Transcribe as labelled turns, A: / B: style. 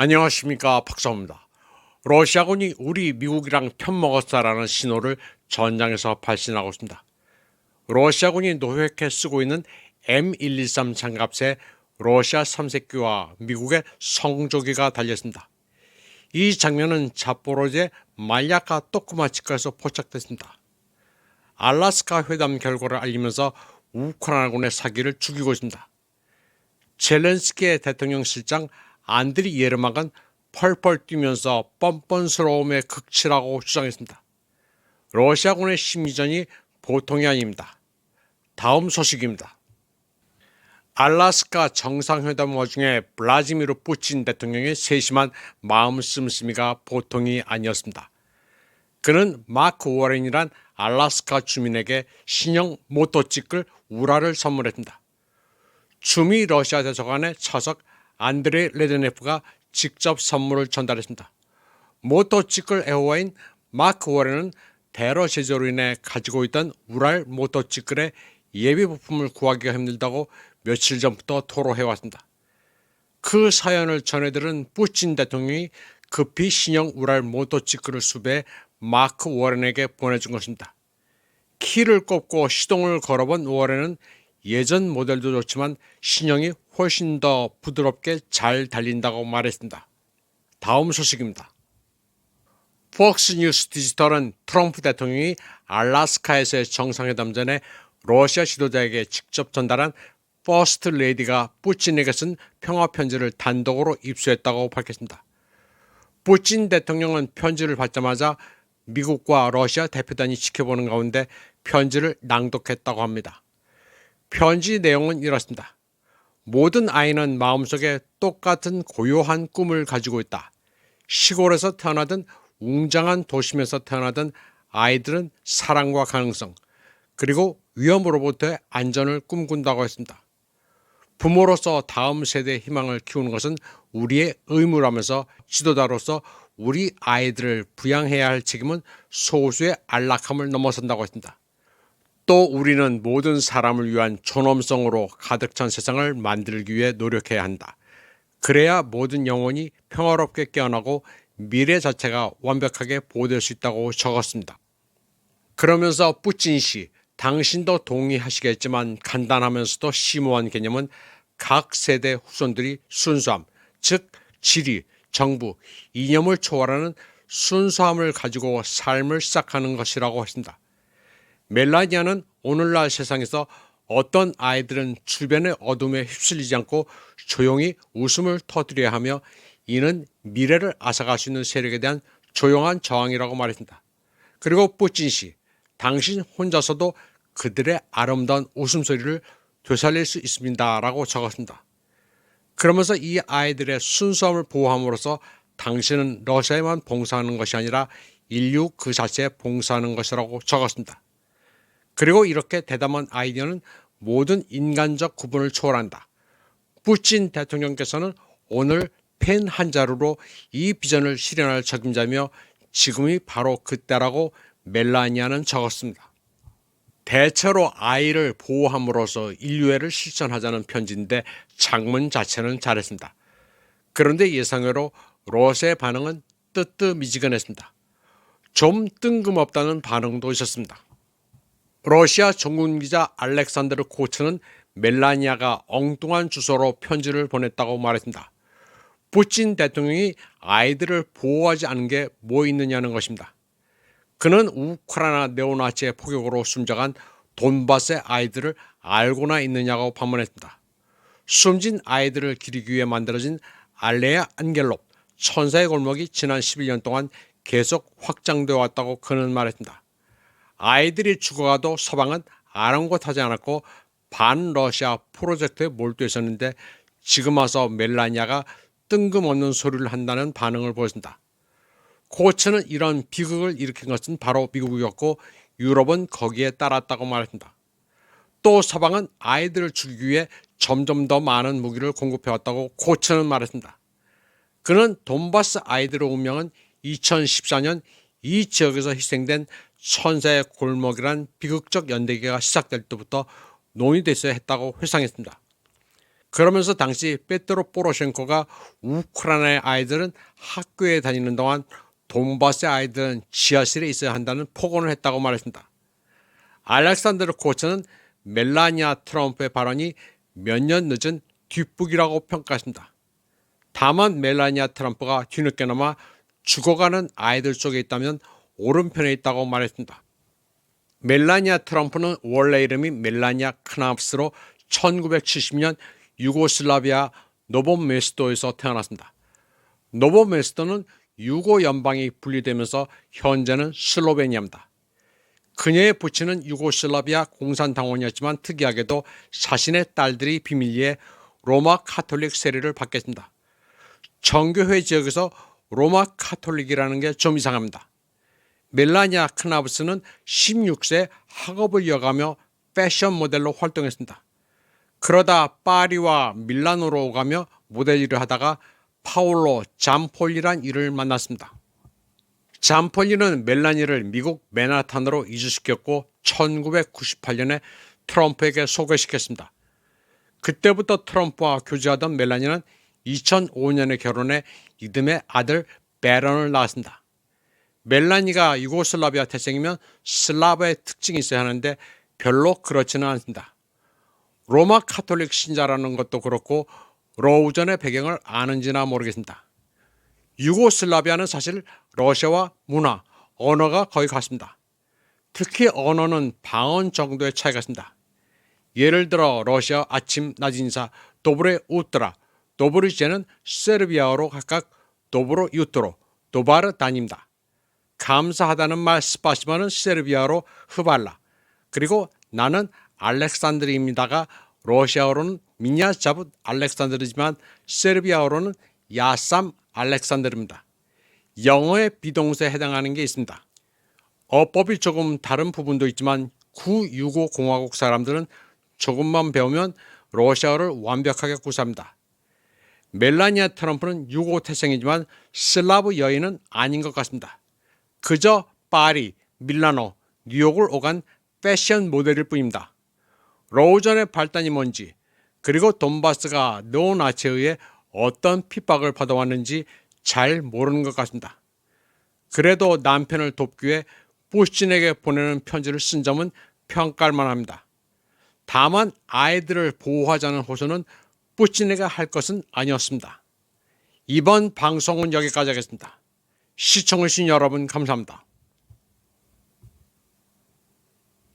A: 안녕하십니까, 박사입니다. 러시아군이 우리 미국이랑 편먹었다라는 신호를 전장에서 발신하고 있습니다. 러시아군이 노획해 쓰고 있는 M113 장갑차에 러시아 3세기와 미국의 성조기가 달렸습니다. 이 장면은 자포로지의 말야카 또크마치카에서 포착됐습니다. 알라스카 회담 결과를 알리면서 우크라이나군의 사기를 죽이고 있습니다. 젤렌스키의 대통령 실장 안드리 예르마간 펄펄 뛰면서 뻔뻔스러움의 극치라고 주장했습니다. 러시아군의 심리전이 보통이 아닙니다. 다음 소식입니다. 알라스카 정상회담 와중에 블라디미르 푸틴 대통령의 세심한 마음 씀씀이가 보통이 아니었습니다. 그는 마크 워렌이란 알라스카 주민에게 신형 모토치클 우라를 선물했습니다. 주미 러시아 대사관의 차석 안드레 레드네프가 직접 선물을 전달했습니다. 모토치클 애호가인 마크 워렌은 테러 제조로 인해 가지고 있던 우랄 모토치클의 예비 부품을 구하기가 힘들다고 며칠 전부터 토로해왔습니다. 그 사연을 전해들은 푸틴 대통령이 급히 신형 우랄 모토치클을 수배해 마크 워렌에게 보내준 것입니다. 키를 꼽고 시동을 걸어본 워렌은 예전 모델도 좋지만 신형이 훨씬 더 부드럽게 잘 달린다고 말했습니다. 다음 소식입니다. 폭스뉴스 디지털은 트럼프 대통령이 알라스카에서의 정상회담 전에 러시아 지도자에게 직접 전달한 퍼스트 레이디가 푸틴에게 쓴 평화 편지를 단독으로 입수했다고 밝혔습니다. 푸틴 대통령은 편지를 받자마자 미국과 러시아 대표단이 지켜보는 가운데 편지를 낭독했다고 합니다. 편지 내용은 이렇습니다. 모든 아이는 마음속에 똑같은 고요한 꿈을 가지고 있다. 시골에서 태어나든 웅장한 도심에서 태어나든 아이들은 사랑과 가능성, 그리고 위험으로부터의 안전을 꿈꾼다고 했습니다. 부모로서 다음 세대의 희망을 키우는 것은 우리의 의무라면서 지도자로서 우리 아이들을 부양해야 할 책임은 소수의 안락함을 넘어선다고 했습니다. 또 우리는 모든 사람을 위한 존엄성으로 가득 찬 세상을 만들기 위해 노력해야 한다. 그래야 모든 영혼이 평화롭게 깨어나고 미래 자체가 완벽하게 보호될 수 있다고 적었습니다. 그러면서 푸틴 씨, 당신도 동의하시겠지만 간단하면서도 심오한 개념은 각 세대 후손들이 순수함, 즉 지리, 정부, 이념을 초월하는 순수함을 가지고 삶을 시작하는 것이라고 했습니다. 멜라니아는 오늘날 세상에서 어떤 아이들은 주변의 어둠에 휩쓸리지 않고 조용히 웃음을 터뜨려야 하며 이는 미래를 앗아갈 수 있는 세력에 대한 조용한 저항이라고 말했습니다. 그리고 푸틴 씨, 당신 혼자서도 그들의 아름다운 웃음소리를 되살릴 수 있습니다 라고 적었습니다. 그러면서 이 아이들의 순수함을 보호함으로써 당신은 러시아에만 봉사하는 것이 아니라 인류 그 자체에 봉사하는 것이라고 적었습니다. 그리고 이렇게 대담한 아이디어는 모든 인간적 구분을 초월한다. 푸틴 대통령께서는 오늘 펜 한 자루로 이 비전을 실현할 책임자며 지금이 바로 그때라고 멜라니아는 적었습니다. 대체로 아이를 보호함으로써 인류애를 실천하자는 편지인데 장문 자체는 잘했습니다. 그런데 예상외로 러시아의 반응은 뜨뜻미지근했습니다. 좀 뜬금없다는 반응도 있었습니다. 러시아 전문 기자 알렉산드르 코츠는 멜라니아가 엉뚱한 주소로 편지를 보냈다고 말했습니다. 푸틴 대통령이 아이들을 보호하지 않은 게 뭐 있느냐는 것입니다. 그는 우크라이나 네오나치의 포격으로 숨져간 돈바스의 아이들을 알고나 있느냐고 반문했습니다. 숨진 아이들을 기리기 위해 만들어진 알레야 안겔롭 천사의 골목이 지난 11년 동안 계속 확장되어 왔다고 그는 말했습니다. 아이들이 죽어가도 서방은 아랑곳하지 않았고 반러시아 프로젝트에 몰두해 있었는데 지금 와서 멜라니아가 뜬금없는 소리를 한다는 반응을 보였습니다. 코츠는 이런 비극을 일으킨 것은 바로 미국이었고 유럽은 거기에 따랐다고 말했습니다. 또 서방은 아이들을 죽이기 위해 점점 더 많은 무기를 공급해왔다고 코츠는 말했습니다. 그는 돈바스 아이들의 운명은 2014년 이 지역에서 희생된 천사의 골목이란 비극적 연대기가 시작될 때부터 논의됐어야 했다고 회상했습니다. 그러면서 당시 페트로 포로셴코가 우크라이나의 아이들은 학교에 다니는 동안 돈바스의 아이들은 지하실에 있어야 한다는 폭언을 했다고 말했습니다. 알렉산드르 코츠는 멜라니아 트럼프의 발언이 몇 년 늦은 뒷북이라고 평가했습니다. 다만 멜라니아 트럼프가 뒤늦게나마 죽어가는 아이들 속에 있다면 오른편에 있다고 말했습니다. 멜라니아 트럼프는 원래 이름이 멜라니아 크나프스로 1970년 유고슬라비아 노보메스토에서 태어났습니다. 노보메스토는 유고 연방이 분리되면서 현재는 슬로베니아입니다. 그녀의 부친은 유고슬라비아 공산당원이었지만 특이하게도 자신의 딸들이 비밀리에 로마 카톨릭 세례를 받겠습니다. 정교회 지역에서 로마 카톨릭이라는 게 좀 이상합니다. 멜라니아 크나브스는 16세 학업을 이어가며 패션 모델로 활동했습니다. 그러다 파리와 밀라노로 오가며 모델 일을 하다가 파올로 잠폴리란 이를 만났습니다. 잠폴리는 멜라니를 미국 맨하탄으로 이주시켰고 1998년에 트럼프에게 소개시켰습니다. 그때부터 트럼프와 교제하던 멜라니는 2005년에 결혼해 이듬해 아들 베런을 낳았습니다. 멜라니가 유고슬라비아 태생이면 슬라브의 특징이 있어야 하는데 별로 그렇지는 않습니다. 로마 카톨릭 신자라는 것도 그렇고 러우전의 배경을 아는지나 모르겠습니다. 유고슬라비아는 사실 러시아와 문화, 언어가 거의 같습니다. 특히 언어는 방언 정도의 차이가 있습니다. 예를 들어 러시아 아침, 낮 인사, 도브레 우트라, 도브리제는 세르비아어로 각각 도브로 유트로, 도바르 다닙니다. 감사하다는 말 스파시바는 세르비아어로 흐발라, 그리고 나는 알렉산드르입니다가 러시아어로는 미냐자붓 알렉산드르지만 세르비아어로는 야삼 알렉산드르입니다. 영어의 비동사에 해당하는 게 있습니다. 어법이 조금 다른 부분도 있지만 구유고 공화국 사람들은 조금만 배우면 러시아어를 완벽하게 구사합니다. 멜라니아 트럼프는 유고 태생이지만 슬라브 여인은 아닌 것 같습니다. 그저 파리, 밀라노, 뉴욕을 오간 패션 모델일 뿐입니다. 러우전의 발단이 뭔지, 그리고 돈바스가 네오나치에 의해 어떤 핍박을 받아왔는지 잘 모르는 것 같습니다. 그래도 남편을 돕기 위해 푸틴에게 보내는 편지를 쓴 점은 평가할 만합니다. 다만 아이들을 보호하자는 호소는 푸틴에게 할 것은 아니었습니다. 이번 방송은 여기까지 하겠습니다. 시청해주신 여러분 감사합니다.